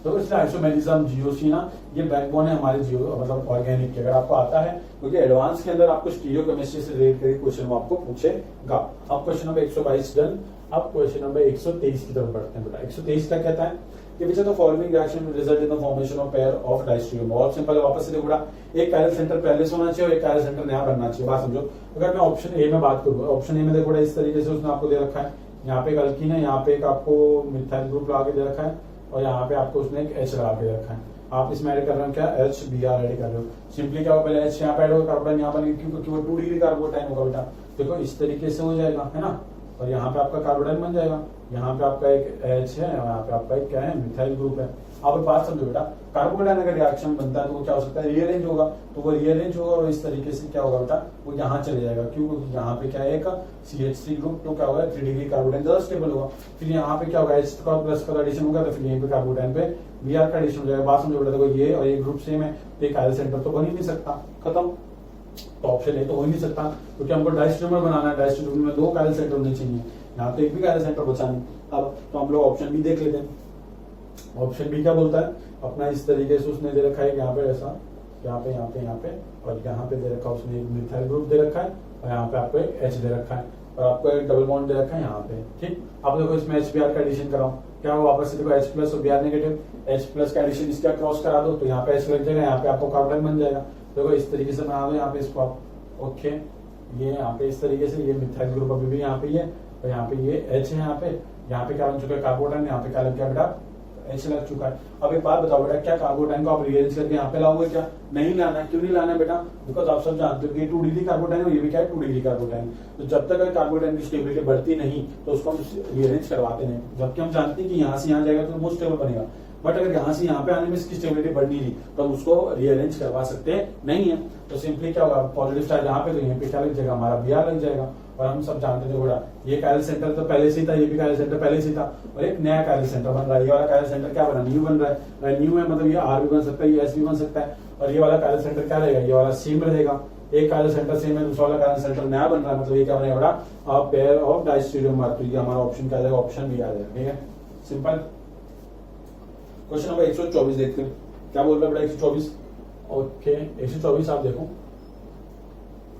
तो इसलिए आइसोमेरिज्म जीओसी ना, ये बैकबोन है हमारे जीओ मतलब ऑर्गेनिक के, अगर आपको आता है, क्योंकि एडवांस के अंदर आपको स्टीरियोकेमिस्ट्री से रिलेटेड करके क्वेश्चन वो आपको पूछेगा। अब क्वेश्चन नंबर 122 डन। अब क्वेश्चन नंबर 123 की तरफ बढ़ते हैं बेटा। 123 क्या कहता है कि which are the following reaction result in the formation of pair of diastereomer. बहुत सिंपल है, वापस से देखो बेटा, एक कायरल सेंटर पहले से होना चाहिए और एक कायरल सेंटर नया बनना चाहिए। बात समझो, अगर मैं ऑप्शन ए में बात करूँ, ऑप्शन ए में देखो इस तरीके से उसने आपको दे रखा है, यहाँ पे एक अल्कीन है, यहाँ पे एक आपको मिथाइल ग्रुप लगा के दे रखा है और यहाँ पे आपको उसने एक H लगा के रखा है। आप इसमें ऐड कर रहे हो क्या, HBr ऐड कर रहे हो। सिंपली क्या हो, पहले H यहाँ पे ऐड होगा, कार्बन यहाँ बनेगा, क्योंकि वो 2 डिग्री कार्बोटाइन होगा बेटा। देखो इस तरीके से हो जाएगा, है ना, और यहाँ पे आपका कार्बोटाइन बन जाएगा, यहाँ पे आपका एक H है और यहाँ पे आपका एक क्या है, मिथाइल ग्रुप है। आप बात समझो बेटा, कार्बोटाइन अगर रिएक्शन बनता है तो वो क्या हो सकता है, रीअरेंज होगा, तो वो रीअरेंज होगा और इस तरीके से क्या होगा बेटा, वो यहाँ चले जाएगा, क्यों, क्योंकि यहाँ पे क्या है एक CH3 ग्रुप, तो क्या होगा 3 डिग्री कार्बोटाइन ज्यादा स्टेबल होगा। फिर यहाँ पे क्या होगा, H का प्लस का एडिशन होगा, तो फिर यहीं पे कार्बोटाइन पे Br का एडिशन हो जाएगा। बात समझो बेटा, देखो ये और ये ग्रुप सेम है, तो एक कायरल सेंटर तो बन ही नहीं सकता, खत्म। तो ऑप्शन ए तो हो ही नहीं सकता, क्योंकि हमको डाइस्टेरियोमर बनाना है, डाइस्टेरियोमर में 2 कायरल सेंटर होने चाहिए, यहाँ तो एक भी कायरल सेंटर बचा नहीं। अब तो हम लोग ऑप्शन बी देख लेते हैं। ऑप्शन बी क्या बोलता है, अपना इस तरीके से उसने दे रखा है, यहाँ पे ऐसा, यहाँ पे और यहाँ पे दे रखा है उसने एक मिथाइल ग्रुप दे रखा है और यहाँ पे आपको एक H दे रखा है और आपको एक डबल बॉन्ड दे रखा है यहाँ पे, ठीक। अब देखो इसमें HBr का एडिशन कराओ, क्या हो, वापस से देखो H प्लस और Br नेगेटिव, H प्लस का एडिशन इसका क्रॉस करा दो, तो यहाँ पे H लग जाएगा, यहाँ पे आपको कार्बन बन जाएगा। देखो इस तरीके से बना दो यहाँ पे इसको आप, ओके। ये यहाँ पे इस तरीके से ये मिथाइल ग्रुप अभी भी यहाँ पे है, और यहाँ पे ये H है, यहाँ पे क्या बन चुका है कार्बोटाइन, यहाँ पे क्या लग गया बेटा H लग चुका है। अब एक बात बताओ बेटा, क्या कार्बोटाइन को आप रीअरेंज करके यहाँ पे लाओगे क्या? नहीं लाना है। क्यों नहीं लाना है बेटा? बिकॉज आप सब जानते हो कि 2 डिग्री कार्बोटाइन है, ये भी क्या है 2 डिग्री कार्बोटाइन। तो जब तक कार्बोटाइन की स्टेबिलिटी बढ़ती नहीं तो उसको हम रीअरेंज करवाते नहीं, जबकि हम जानते हैं कि यहाँ से यहाँ जाएगा तो मोस्ट स्टेबल बनेगा। बट अगर यहाँ से यहाँ पे आने में इसकी स्टेबिलिटी बढ़नी थी तो हम उसको रीअरेंज करवा सकते नहीं है। तो सिंपली क्या होगा, पॉजिटिव चार्ज यहाँ पे तो यहाँ पे क्या लग जाएगा, हमारा Br लग जाएगा। और हम सब जानते थे बड़ा, ये कायरल सेंटर तो पहले से ही था, ये भी कायरल सेंटर पहले से ही था, और एक नया कायरल सेंटर बन रहा है। ये वाला कायरल सेंटर क्या बना, न्यू बन रहा है। न्यू है मतलब ये R भी बन सकता है, ये S भी बन सकता है। और ये वाला कायरल सेंटर क्या रहेगा, ये वाला सेम रहेगा। एक कायरल सेंटर सेम है, दूसरा वाला कायरल सेंटर नया बन रहा है, मतलब ये क्या बनेगा बड़ा, पेयर ऑफ डाइस्टेरियम। तो ये हमारा ऑप्शन क्या जाएगा, ऑप्शन भी आ जाएगा। ठीक है, सिंपल। क्वेश्चन नंबर 124 देखते हैं क्या बोल रहा है बेटा, 124। ओके 124 आप देखो,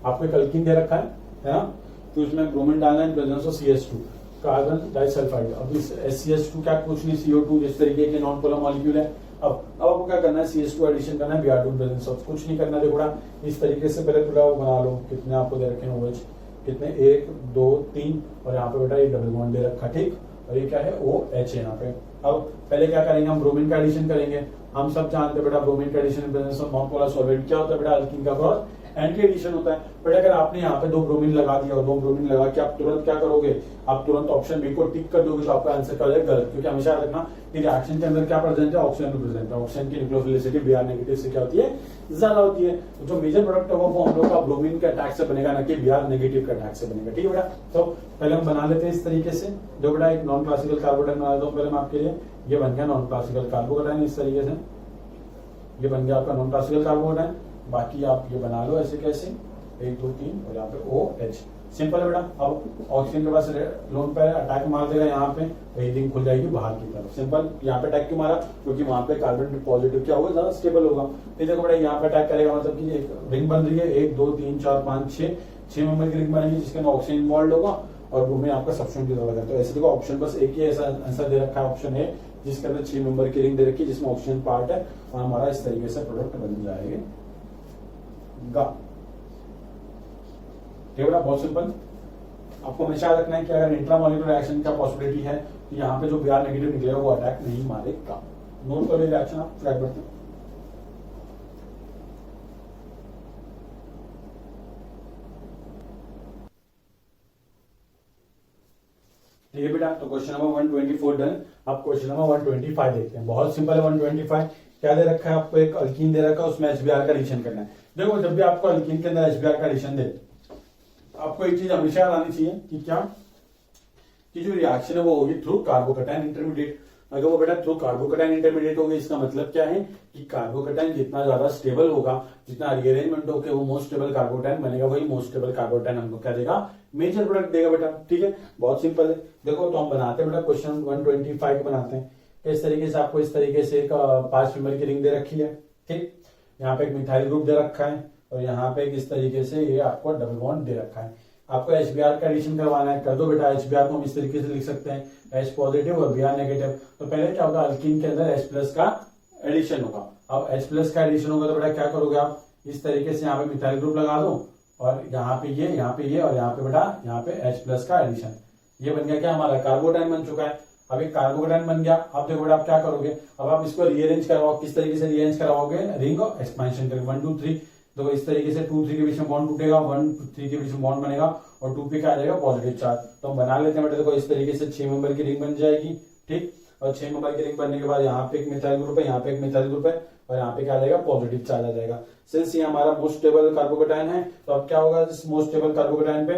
आपको एक अल्कीन दे रखा है ना, तो इसमें ब्रोमीन डालना है, presence of CH2 carbon disulphide. अब इस CH2 क्या कुछ नहीं, CO2 जिस तरीके के नॉन पोलर मॉलिक्यूल है। अब आपको क्या करना है, CH2 एडिशन करना है, Br2 प्रेजेंस ऑफ, कुछ नहीं करना। देखो इस तरीके से पहले थोड़ा वो बना लो, कितने आपको दे रखे हैं OH, कितने 1 2 3, और यहाँ पे बेटा ये डबल बॉन्ड दे रखा, ठीक। और ये क्या है, OH है यहाँ पे। अब पहले क्या करेंगे, हम ब्रोमीन का एडिशन करेंगे। हम सब जानते हैं बेटा ब्रोमीन का addition in presence of non polar solvent क्या होता है बेटा, अल्कीन का क्रॉस एंटी एडिशन होता है। बट अगर आपने यहाँ पे 2 ब्रोमीन लगा दिया और 2 ब्रोमीन लगा के आप तुरंत क्या करोगे, आप तुरंत ऑप्शन बी को टिक कर दोगे तो आपका आंसर क्या हो जाएगा, गलत। क्योंकि हमेशा याद रखना कि रिएक्शन के अंदर क्या प्रेजेंट है, ऑक्सीजन प्रेजेंट है। ऑक्सीजन की न्यूक्लियोफिलिसिटी Br नेगेटिव से क्या होती है, ज्यादा होती है। तो जो मेजर प्रोडक्ट होगा वो हम लोग का ब्रोमीन के अटैक से बनेगा, ना कि Br नेगेटिव के अटैक से बनेगा। ठीक है बेटा, तो पहले हम बना लेते हैं इस तरीके से। जो बेटा एक नॉन क्लासिकल कार्बोटाइन बना देता हूँ पहले मैं आपके लिए। ये बन गया नॉन क्लासिकल कार्बोटाइन, इस तरीके से ये बन गया आपका नॉन क्लासिकल कार्बोटाइन। बाकी आप ये बना लो ऐसे कैसे, 1 2 3, और यहाँ पे OH। सिंपल है बेटा। अब ऑक्सीजन के पास लोन पे अटैक मार देगा यहाँ पे, तो ये रिंग खुल जाएगी बाहर की तरफ। सिंपल। यहाँ पे अटैक क्यों मारा, क्योंकि वहां पे कार्बन पॉजिटिव क्या होगा, ज्यादा स्टेबल होगा। फिर देखो बेटा यहाँ पे अटैक करेगा, मतलब कि एक रिंग बन रही है, 1 2 3 4 5 6 मेंबर की रिंग बनेगी, जिसके अंदर ऑक्सीजन इन्वॉल्व होगा और ब्रोमीन आपका सब्स्टिट्यूट की तरह। तो ऐसे देखो ऑप्शन बस एक ही ऐसा आंसर दे रखा है, ऑप्शन है जिसके अंदर 6 मेंबर की रिंग दे रखी है, जिसमें ऑक्सीजन पार्ट है, और हमारा इस तरीके से प्रोडक्ट बन जाएगा। बेटा बहुत सिंपल। आपको हमेशा याद रखना है कि अगर इंट्रामोलिकुलर रिएक्शन का पॉसिबिलिटी है तो यहाँ पे जो Br नेगेटिव निकलेगा वो अटैक नहीं मारेगा। नोट कर रिएक्शन आप ट्रैक करते हैं। ठीक है बेटा, तो क्वेश्चन नंबर 124 डन। अब क्वेश्चन नंबर 125 देखते हैं। बहुत सिंपल है। 125 क्या दे रखा है आपको, एक अल्कीन दे रखा है, उसमें HBr का एडिशन करना है। देखो जब भी आपको अल्कीन के अंदर HBr का एडिशन दे, आपको एक चीज हमेशा याद आनी चाहिए कि क्या, कि जो रिएक्शन है वो होगी थ्रू कार्बोकैटायन इंटरमीडिएट। अगर वो बेटा थ्रू कार्बोकैटायन इंटरमीडिएट होगी, इसका मतलब क्या है कि कार्बोकैटायन जितना ज्यादा स्टेबल होगा, जितना रीअरेंजमेंट होकर वो मोस्ट स्टेबल कार्बोकैटायन बनेगा, वही मोस्ट स्टेबल कार्बोकैटायन हमको क्या देगा, मेजर प्रोडक्ट देगा बेटा। ठीक है, बहुत सिंपल है। देखो तो हम बनाते हैं बेटा क्वेश्चन 125 को बनाते हैं। इस तरीके से आपको इस तरीके से एक 5 मेंबर की रिंग दे रखी है, ठीक। यहाँ पे एक मिथाइल ग्रुप दे रखा है, और यहाँ पे इस तरीके से ये आपको डबल बॉन्ड दे रखा है। आपको HBr का एडिशन करवाना है, कर दो बेटा। HBr को हम इस तरीके से लिख सकते हैं, H पॉजिटिव और Br नेगेटिव। तो पहले क्या होगा, अल्कीन के अंदर H प्लस का एडिशन होगा। अब H प्लस का एडिशन होगा तो बेटा क्या करोगे आप, इस तरीके से यहाँ पे मिथाइल ग्रुप लगा दो, और यहाँ पे ये, यहाँ पे ये, और यहाँ पे बेटा यहाँ पे H प्लस का एडिशन। ये बन गया क्या, हमारा कार्बोटाइन बन चुका है। अब एक कार्बोकैटायन बन गया। अब देखो बेटा आप क्या करोगे, अब आप इसको रीअरेंज करवाओ। किस तरीके से रीअरेंज करवाओगे, रिंग ऑफ एक्सपेंशन करके 1 2 3। तो इस तरीके से 2 3 के बीच में बॉन्ड टूटेगा, 1 3 के बीच में बॉन्ड बनेगा, और 2 पे क्या आ जाएगा, पॉजिटिव चार्ज। तो हम बना लेते हैं बेटा। देखो इस तरीके से 6 मेंबर की रिंग बन जाएगी, ठीक। और 6 मेंबर की रिंग बनने के बाद यहाँ पे एक मिथाइल ग्रुप है, यहाँ पे एक मिथाइल ग्रुप है, और यहाँ पे क्या आ जाएगा, पॉजिटिव चार्ज आ जाएगा। सिंस ये हमारा मोस्ट स्टेबल कार्बोकैटायन है, तो अब क्या होगा इस मोस्ट स्टेबल कार्बोकैटायन पे,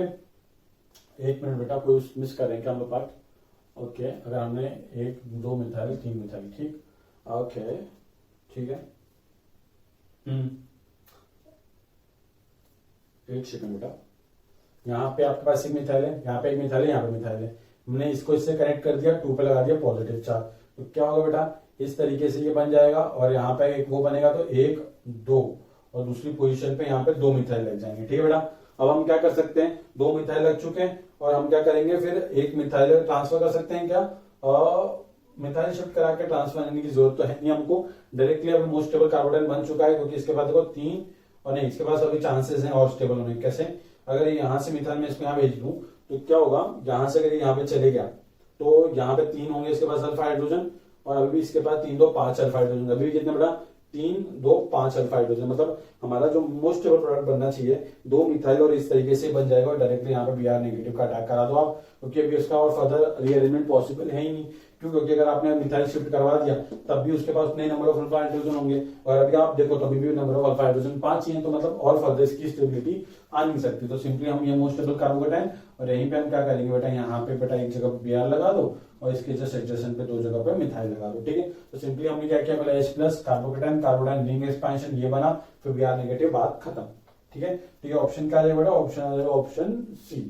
1 मिनट बेटा, कोई मिस कर रहे हैं क्या हम लोग पार्ट। ओके, अगर हमने 1 2 मिथाइल 3 मिथाइल, ठीक। ओके ठीक है। एक सेकंड बेटा, यहाँ पे आपके पास एक मिथाइल है, यहाँ पे एक मिथाइल है, यहाँ पे मिथाइल है। हमने इसको इससे कनेक्ट कर दिया, 2 पे लगा दिया पॉजिटिव चार्ज। तो क्या होगा बेटा, इस तरीके से ये बन जाएगा, और यहाँ पे एक वो बनेगा, तो 1 2, और दूसरी पोजीशन पे यहाँ पे 2 मिथाइल लग जाएंगे। ठीक है बेटा, अब हम क्या कर सकते हैं, 2 मिथाइल लग चुके हैं, और हम क्या करेंगे फिर, एक मिथाइल ट्रांसफर कर सकते हैं क्या, मिथाइल शिफ्ट करा के ट्रांसफर करने की जरूरत तो है नहीं हमको। डायरेक्टली अब मोस्ट स्टेबल कार्बोकैटायन बन चुका है, क्योंकि इसके बाद देखो 3, और नहीं, इसके पास अभी चांसेस हैं और स्टेबल होने के। कैसे, अगर यहाँ से मिथाइल में इसको यहाँ भेज दूं तो क्या होगा, यहाँ से अगर यहाँ पे चले गया तो यहाँ पे 3 होंगे इसके पास अल्फा हाइड्रोजन, और अभी भी इसके पास 3 2 5 अल्फा हाइड्रोजन, अभी भी कितना बड़ा 3 2 5 अल्फा हाइड्रोजन, मतलब हमारा जो मोस्ट स्टेबल प्रोडक्ट बनना चाहिए 2 मिथाइल और इस तरीके से बन जाएगा, और डायरेक्टली यहाँ पे Br नेगेटिव का अटैक करा दो आप, क्योंकि अभी उसका और फर्दर रीअरेंजमेंट पॉसिबल है ही नहीं, क्योंकि अगर आपने मिथाइल शिफ्ट करवा दिया तब भी उसके पास उतने नंबर ऑफ अल्फा हाइड्रोजन होंगे, और अभी आप देखो तभी भी नंबर ऑफ अल्फा हाइड्रोजन 5 ही है, तो मतलब और फर्दर इसकी स्टेबिलिटी आ नहीं सकती। तो सिंपली हम ये मोस्ट स्टेबल कार्बोकेटाइन, और यहीं पे हम क्या करेंगे बेटा, यहाँ पे बेटा एक जगह Br लगा दो और इसके जस्ट एडजेसेंट पे 2 जगह पे मिथाइल लगा दो, ठीक है। तो सिंपली हमने क्या किया, पहले H प्लस कार्बोकेटाइन, कार्बोडाइन रिंग एक्सपेंशन ये बना, फिर Br नेगेटिव, बात खत्म, ठीक है। तो ये ऑप्शन क्या आ जाएगा बेटा, ऑप्शन आ जाएगा ऑप्शन सी।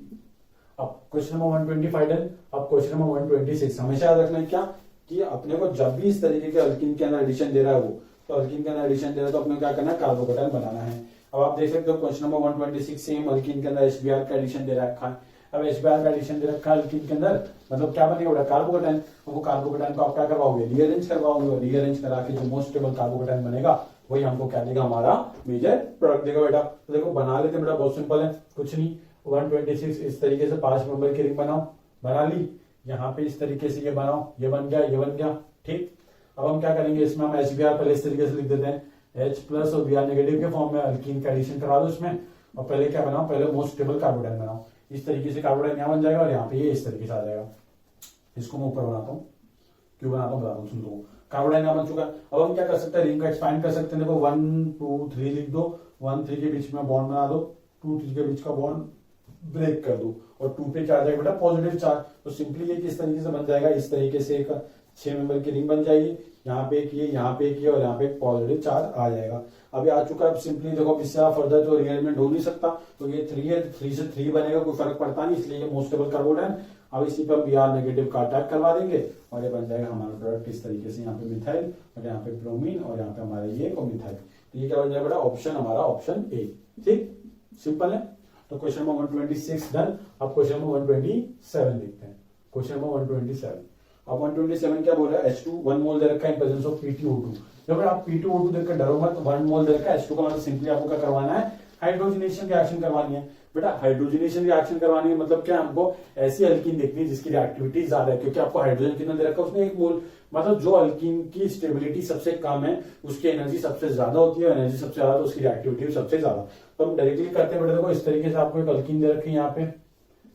अब क्वेश्चन नंबर 125 डन। अब क्वेश्चन नंबर 126, हमेशा याद रखना है क्या कि अपने को जब भी इस तरीके के अल्कीन के अंदर एडिशन दे रहा है वो, तो अल्कीन के अंदर एडिशन दे रहा है तो अपने क्या करना है, कार्बोकेटाइन बनाना है। अब आप देख सकते हो क्वेश्चन नंबर 126 सेम अल्कीन के अंदर HBr का एडिशन दे रखा है। अब HBr का एडिशन दे रखा है अल्कीन के अंदर, मतलब क्या बनेगा बेटा, कार्बोकेटाइन। वो कार्बोकेटाइन को आप क्या करवाओगे, रीअरेंज करवाओगे, रीअरेंज करा के जो मोस्ट स्टेबल कार्बोकेटाइन बनेगा वही हमको क्या देगा, हमारा मेजर प्रोडक्ट देगा बेटा। तो देखो बना लेते बेटा, बहुत सिंपल है, कुछ नहीं। 126 इस तरीके से 5 मेंबर की रिंग बनाओ, बना ली। यहाँ पे इस तरीके से ये बनाओ, ये बन गया, ये बन गया, ठीक। अब हम क्या करेंगे, इसमें हम HBr पहले इस तरीके से लिख देते हैं, H प्लस और Br नेगेटिव के फॉर्म में अल्कीन का एडिशन करा दो इसमें, और पहले क्या बनाओ, पहले मोस्ट स्टेबल कार्बोडाइन बनाओ। इस तरीके से कार्बोडाइन यहाँ बन जाएगा, और यहाँ पे ये इस तरीके से आ जाएगा। इसको मैं ऊपर बनाता हूँ, क्यों बनाता हूँ बताता हूँ, सुन लो। कार्बोडाइन यहाँ बन चुका है। अब हम क्या कर सकते हैं, रिंग का एक्सपैंड कर सकते हैं। देखो 1 2 3 लिख दो, 1 3 के बीच में बॉन्ड बना दो, 2 3 के बीच का बॉन्ड ब्रेक कर दो, और 2 पे क्या आ जाएगा बेटा, पॉजिटिव चार्ज। तो सिंपली ये किस तरीके से बन जाएगा, इस तरीके से एक 6 मेंबर की रिंग बन जाएगी, यहाँ पे एक ये, यहाँ पे एक ये, और यहाँ पे एक पॉजिटिव चार्ज आ जाएगा। अभी आ चुका है। अब सिंपली देखो इससे आप फर्दर तो रीअरेंजमेंट हो नहीं सकता, तो ये 3 है, 3 से 3 बनेगा, कोई फर्क पड़ता नहीं, इसलिए ये मोस्ट स्टेबल कार्बोडाइन। अब इसी पे हम Br नेगेटिव का अटैक करवा देंगे, और ये बन जाएगा हमारा प्रोडक्ट इस तरीके से, यहाँ पे मिथाइल और यहाँ पे ब्रोमीन और यहाँ पे हमारा ये और मिथाइल। तो ये क्या बन जाएगा बेटा, ऑप्शन हमारा ऑप्शन ए, ठीक, सिंपल है। तो क्वेश्चन नंबर 126 डन। अब क्वेश्चन नंबर 127 देखते हैं। क्वेश्चन नंबर 127, अब 127 क्या बोल रहा है, H2 1 मोल दे रखा है इन प्रेजेंस ऑफ P2O2। जब आप P2O2 देखकर डरो मत, 1 मोल दे रखा है H2 का, मतलब सिंपली आपको क्या करवाना है, हाइड्रोजनेशन रिएक्शन करवानी है बेटा। हाइड्रोजनेशन रिएक्शन करवानी है मतलब क्या, हमको ऐसी अल्कीन देखनी है जिसकी रिएक्टिविटी ज्यादा है, क्योंकि आपको हाइड्रोजन कितना दे रखा है उसने 1 मोल, मतलब जो अल्कीन की स्टेबिलिटी सबसे कम है उसकी एनर्जी सबसे ज्यादा होती है, एनर्जी सबसे ज्यादा तो उसकी रिएक्टिविटी सबसे ज्यादा। तो हम डायरेक्टली करते हैं बेटा, देखो इस तरीके से आपको एक अल्कीन दे रखी है,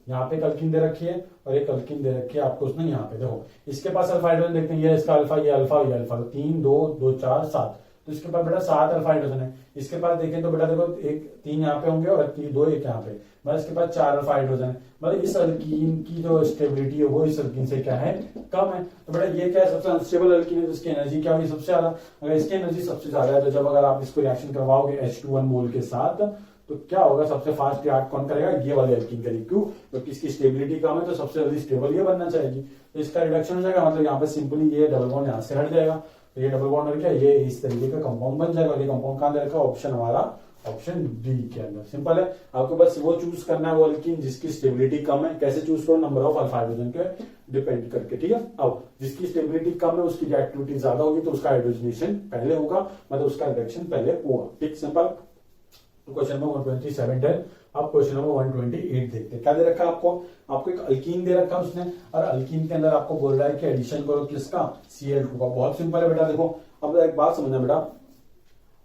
यहाँ पे एक अल्कीन दे रखी है और एक अल्कीन दे रखी है आपको उसने यहाँ पे। देखो इसके पास अल्फा हाइड्रोजन देखते हैं, ये इसका अल्फा, ये अल्फा, ये अल्फा, 3 2 2 4 7, तो इसके पास बेटा 7 अल्फा हाइड्रोजन है। इसके पास देखें तो बेटा देखो 3 यहाँ पे होंगे और 2 1 यहाँ पे, मतलब इसके पास 4 अल्फा हाइड्रोजन है। मतलब इस अल्कीन की जो स्टेबिलिटी है वो इस अल्कीन से क्या है, कम है। तो बेटा ये क्या है, सबसे अनस्टेबल अल्कीन है, तो इसकी एनर्जी क्या होगी, सबसे ज्यादा। अगर इसकी एनर्जी सबसे ज्यादा है तो जब अगर आप इसको रिएक्शन करवाओगे H2 1 मोल के साथ, तो क्या होगा, सबसे फास्ट रिएक्ट कौन करेगा, ये वाले अल्कीन करेगी। क्यों, क्योंकि इसकी स्टेबिलिटी कम है, तो सबसे जल्दी स्टेबल ये बनना चाहिए, तो इसका रिडक्शन हो जाएगा। मतलब यहाँ पे सिंपली ये डबल बॉन्ड यहाँ से हट जाएगा, तो ये डबल बॉन्ड हट गया, ये इस तरीके का कंपाउंड बन जाएगा। ये कंपाउंड कहां दे रखा है, ऑप्शन हमारा ऑप्शन डी के अंदर। सिंपल है, आपको बस वो चूज करना है वो अल्कीन जिसकी स्टेबिलिटी कम है। कैसे चूज करो, नंबर ऑफ अल्फा हाइड्रोजन के डिपेंड करके, ठीक है। अब जिसकी स्टेबिलिटी कम है उसकी रिएक्टिविटी ज्यादा होगी, तो उसका हाइड्रोजनेशन पहले होगा, मतलब उसका रिडक्शन पहले होगा, ठीक, सिंपल। तो क्वेश्चन नंबर 127 डन। अब क्वेश्चन नंबर 128 देखते हैं। क्या दे रखा है आपको एक अल्कीन दे रखा है उसने, और अल्कीन के अंदर आपको बोल रहा है कि एडिशन करो किसका, Cl2 का। बहुत सिंपल है बेटा, देखो अब एक बात समझना बेटा,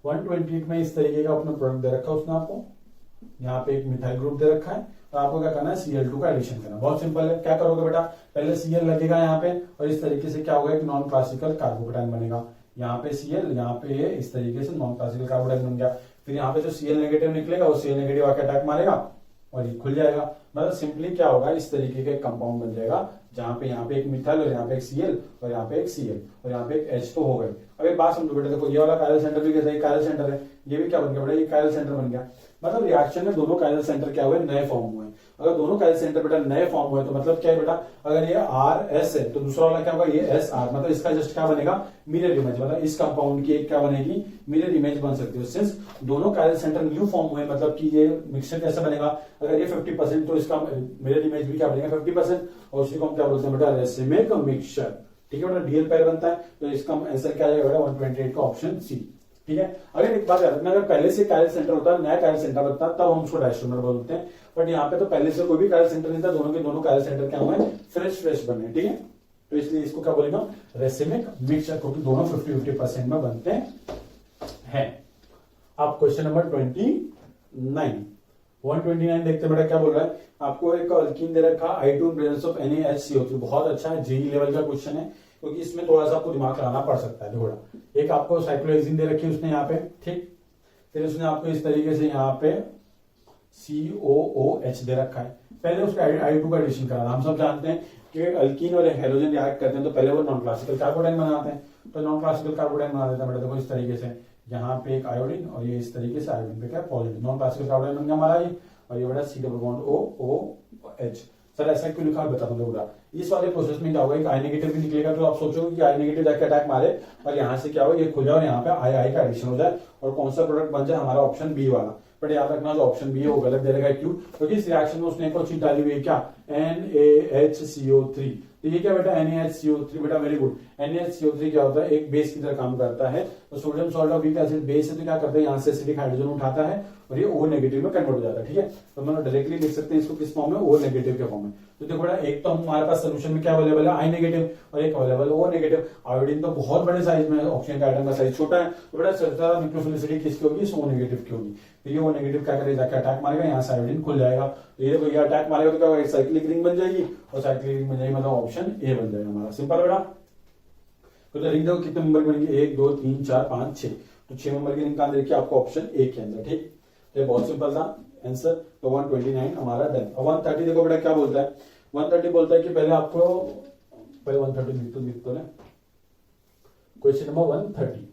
128 में इस तरीके का अपना प्रोडक्ट दे रखा है उसने आपको, यहाँ पे एक मिथाइल ग्रुप दे रखा है, और आपको क्या करना है, Cl2 का एडिशन करना। बहुत सिंपल है, क्या करोगे बेटा, पहले Cl लगेगा यहाँ पे, और इस तरीके से क्या होगा, एक नॉन क्लासिकल कार्बोकेटाइन बनेगा। यहाँ पे Cl, यहाँ पे इस तरीके से नॉन क्लासिकल कार्बोकेटाइन बन गया। फिर यहाँ पे जो Cl नेगेटिव निकलेगा वो Cl नेगेटिव आके अटैक मारेगा और ये खुल जाएगा। मतलब सिंपली क्या होगा, इस तरीके का कंपाउंड बन जाएगा, जहां पे यहाँ पे एक मिथाइल और यहाँ पे एक Cl और यहाँ पे एक Cl और यहाँ पे एक H तो हो गए। अब एक बात समझो बेटा, देखो ये वाला कायरल सेंटर भी कैसा है, कायरल सेंटर है, ये भी क्या बन गया बेटा, ये कायरल सेंटर बन गया। मतलब रिएक्शन में दोनों कायरल सेंटर क्या हुए, नए फॉर्म हुए। अगर दोनों कायरल सेंटर बेटा नए फॉर्म हुए तो मतलब क्या है बेटा, अगर ये RS है तो दूसरा वाला क्या होगा, ये SR, मतलब इसका जस्ट क्या बनेगा, मिरर इमेज। मतलब इस कंपाउंड की एक क्या बनेगी, मिरर इमेज बन सकती है। सिंस दोनों कायरल सेंटर न्यू फॉर्म हुए, मतलब कि ये मिक्सचर कैसे बनेगा, अगर ये 50% तो इसका मिरर इमेज भी क्या बनेगा 50%, और उसी को हम क्या बोलते हैं बेटा, रेसिमिक मिक्सचर, ठीक है बेटा, डीएल पेयर बनता है। तो इसका आंसर क्या आएगा बेटा, 128 का ऑप्शन सी, ठीक है। अगर एक बात याद रखना, अगर पहले से कायरल सेंटर होता है, नया कायरल सेंटर बनता तब हम उसको डायस्टोमर बोलते हैं, बट यहाँ पे तो पहले से कोई भी कायरल सेंटर नहीं था, दोनों के दोनों कायरल सेंटर क्या हुए, फ्रेश बने, ठीक है। तो इसलिए इसको क्या बोलेगा, रेसिमिक मिक्सचर, क्योंकि दोनों 50-50% में बनते हैं। आप क्वेश्चन नंबर 129 देखते बेटा, क्या बोल रहा है आपको, एक अल्कीन दे रखा I2 प्रेजेंस ऑफ NaHCO3, बहुत अच्छा है, जेई लेवल का क्वेश्चन है, क्योंकि इसमें थोड़ा सा आपको दिमाग लगाना पड़ सकता है थोड़ा। एक आपको साइक्लोहेक्सिन दे रखी है उसने यहाँ पे, ठीक, फिर उसने आपको इस तरीके से यहाँ पे COOH दे रखा है, पहले उसका I2 का एडिशन कराना। हम सब जानते हैं कि अल्कीन और हेलोजन रिएक्ट करते हैं तो पहले वो नॉन क्लासिकल कार्बोडाइन बनाते हैं, तो नॉन क्लासिकल कार्बोडाइन बना देता है बेटा, देखो इस तरीके से, यहाँ पे एक आयोडीन और ये इस तरीके से आयोडीन पे क्या पॉजिटिव, नॉन क्लासिकल कार्बोडाइन बन गया हमारा ये, और ये बेटा C double bond OOH। Sir ऐसा क्यों लिखा है बता दूंगा पूरा। इस वाले प्रोसेस में क्या होगा, एक I नेगेटिव भी निकलेगा, तो आप सोचोगे कि I नेगेटिव जाके अटैक मारे और यहाँ से क्या हो, ये खुल जाए और यहाँ पे I का एडिशन हो जाए और कौन सा प्रोडक्ट बन जाए, हमारा ऑप्शन बी वाला। बट याद रखना जो ऑप्शन बी है वो गलत दे रखा है, क्यों, क्योंकि इस रिएक्शन में उसने एक और चीज डाली हुई है, क्या, NaHCO3। तो ये क्या बेटा, NaHCO3 बेटा, वेरी गुड। NaHCO3 क्या होता है, एक बेस की तरह काम करता है, तो सोडियम सॉल्ट और वीक एसिड बेस है, तो क्या करता है, यहाँ से एसिडिक हाइड्रोजन उठाता है और ये O नेगेटिव में कन्वर्ट हो जाता है, ठीक है। तो हम डायरेक्टली लिख सकते हैं इसको किस फॉर्म में, O नेगेटिव के फॉर्म में। तो देखो बेटा, एक तो हमारे पास सोल्यूशन में क्या अवेलेबल है, I नेगेटिव, और एक अवेलेबल O नेगेटिव। आयोडीन तो बहुत बड़े साइज में, ऑक्सीजन का आइटम का साइज छोटा है, तो बेटा ज्यादा न्यूक्लियोफिलिसिटी किसकी होगी, O नेगेटिव की होगी। तो ये O नेगेटिव क्या करेगा, जाके अटैक मारेगा, यहाँ से आयोडीन खुल जाएगा, तो ये देखो ये अटैक मारेगा तो क्या होगा, साइक्लिक रिंग बन जाएगी, और साइक्लिक रिंग बन जाएगी मतलब ऑप्शन ए बन जाएगा हमारा। सिंपल बेटा। तो रिंग देखो कितने नंबर बनेंगे, 1 2 3 4 5 6, तो 6 नंबर की रिंग कहां देखिए आपको, ऑप्शन ए के अंदर, ठीक। तो ये बहुत सिंपल था आंसर। तो 129 हमारा डन। और 130 देखो बेटा क्या बोलता है, 130 बोलता है कि पहले आपको, पहले 130 लिख तो क्वेश्चन नंबर 130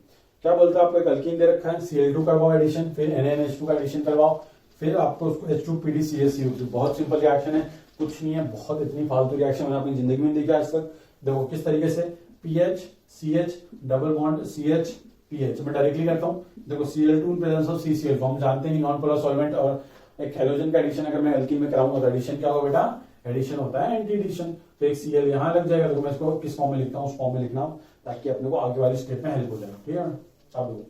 क्या बोलता है, आपको एक अल्कीन दे रखा है, Cl2 करवाओ एडिशन, फिर NaNH2 का एडिशन करवाओ, फिर आपको उसको H2PdCaCO3। बहुत सिंपल रिएक्शन है, कुछ नहीं है, बहुत इतनी फालतू रिएक्शन मैंने अपनी जिंदगी में देखा आज तक। देखो किस तरीके से, PH CH double bond CH PH, मैं डायरेक्टली करता हूँ। देखो Cl2 in presence of CCl, हम जानते हैं नॉन पोलर सॉल्वेंट, और एक हेलोजन का एडिशन अगर मैं अल्कीन में कराऊंगा तो एडिशन क्या होगा बेटा, एडिशन होता है एंटी एडिशन। तो एक Cl यहाँ लग जाएगा, तो मैं इसको किस फॉर्म में लिखता हूँ, उस फॉर्म में लिखना, ताकि अपने को आगे वाली स्टेप में हेल्प हो जाए, ठीक है। अब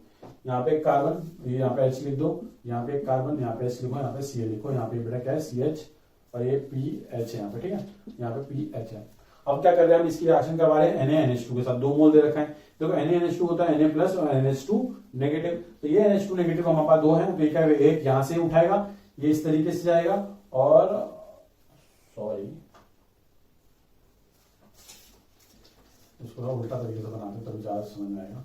यहाँ पे एक कार्बन, यहाँ पे H लिख दो, यहाँ पे एक कार्बन, यहाँ पे H लिखो, यहाँ पे Cl लिखो, यहाँ पे बेटा क्या है CH और ये PH है यहाँ पे, ठीक है, यहाँ पे PH है। अब क्या कर रहे हैं हम, इसकी रिएक्शन करवा रहे हैं NaNH2 के साथ, 2 मोल दे रखा है। देखो NaNH2 होता है Na प्लस और NH2 नेगेटिव, तो ये NH2 नेगेटिव हमारे पास 2 है, तो ये क्या है, एक यहाँ से उठाएगा, ये इस तरीके से जाएगा, और सॉरी इसको उल्टा तरीके से बनाते तब ज्यादा समझ में आएगा।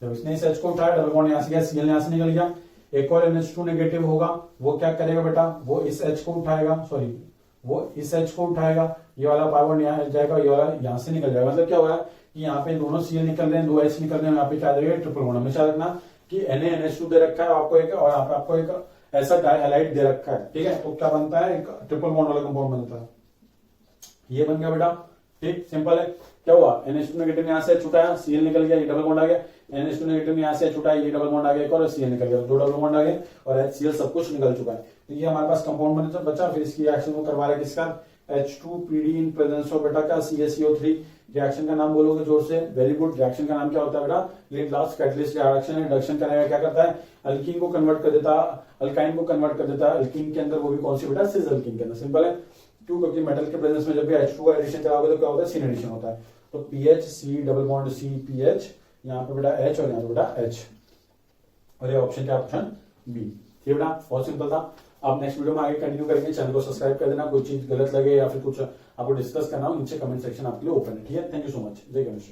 जब इसने इस H को उठाया, डबल बॉन्ड यहाँ से गया, Cl यहाँ से निकल गया, एक और NH2 नेगेटिव होगा, वो क्या करेगा बेटा, वो इस H को उठाएगा, सॉरी वो इस H को उठाएगा, ये वाला पावर यहाँ जाएगा, ये वाला यहाँ से निकल जाएगा। मतलब क्या हो रहा है कि यहाँ पे दोनों Cl निकल रहे हैं, 2 H निकल रहे हैं, यहाँ पे क्या जाएगा, ट्रिपल बॉन्ड। हमेशा रखना कि NaNH2 दे रखा है आपको एक, और यहाँ पे आपको एक ऐसा डाइहाइलाइड दे रखा है, ठीक है, तो क्या बनता है, एक ट्रिपल बॉन्ड वाला कंपाउंड बनता है, ये बन गया बेटा, ठीक, सिंपल है। क्या हुआ, NH2 नेगेटिव यहाँ से छुटाया, Cl निकल गया, ये डबल बॉन्ड आ गया, NH2 नेगेटिव यहाँ से छुटाया, ये डबल बॉन्ड आ गया, एक और Cl निकल गया, 2 डबल बॉन्ड आ गए और HCl सब कुछ निकल चुका है। तो ये हमारे पास कंपाउंड बने बचा। फिर इसकी रिएक्शन को करवा रहा है किसका, H2PD इन प्रेजेंस ऑफ बेटा का CaCO3। रिएक्शन का नाम बोलोगे जोर से, वेरी गुड। रिएक्शन का नाम क्या होता है बेटा, लेट लास्ट कैटलिस्ट रिएक्शन है। रिडक्शन करेगा, क्या करता है, अल्कीन को कन्वर्ट कर देता, अल्काइन को कन्वर्ट कर देता है अल्कीन के अंदर, वो भी कौन सी बेटा, सिस अल्कीन के अंदर। सिंपल है, क्यों, क्योंकि मेटल के प्रेजेंस में जब भी H2 का एडिशन कराओगे तो क्या होता है, सिन एडिशन होता है। तो PH C double bond C PH, यहाँ पे बेटा H और यहाँ पे बेटा H, और ये ऑप्शन क्या, ऑप्शन बी। ये बेटा बहुत सिंपल था। आप नेक्स्ट वीडियो में आगे कंटिन्यू करेंगे, चैनल को सब्सक्राइब कर देना। कोई चीज गलत लगे या फिर कुछ आपको डिस्कस करना हो, नीचे कमेंट सेक्शन आपके लिए ओपन है, ठीक है। थैंक यू सो मच, जय गणेश।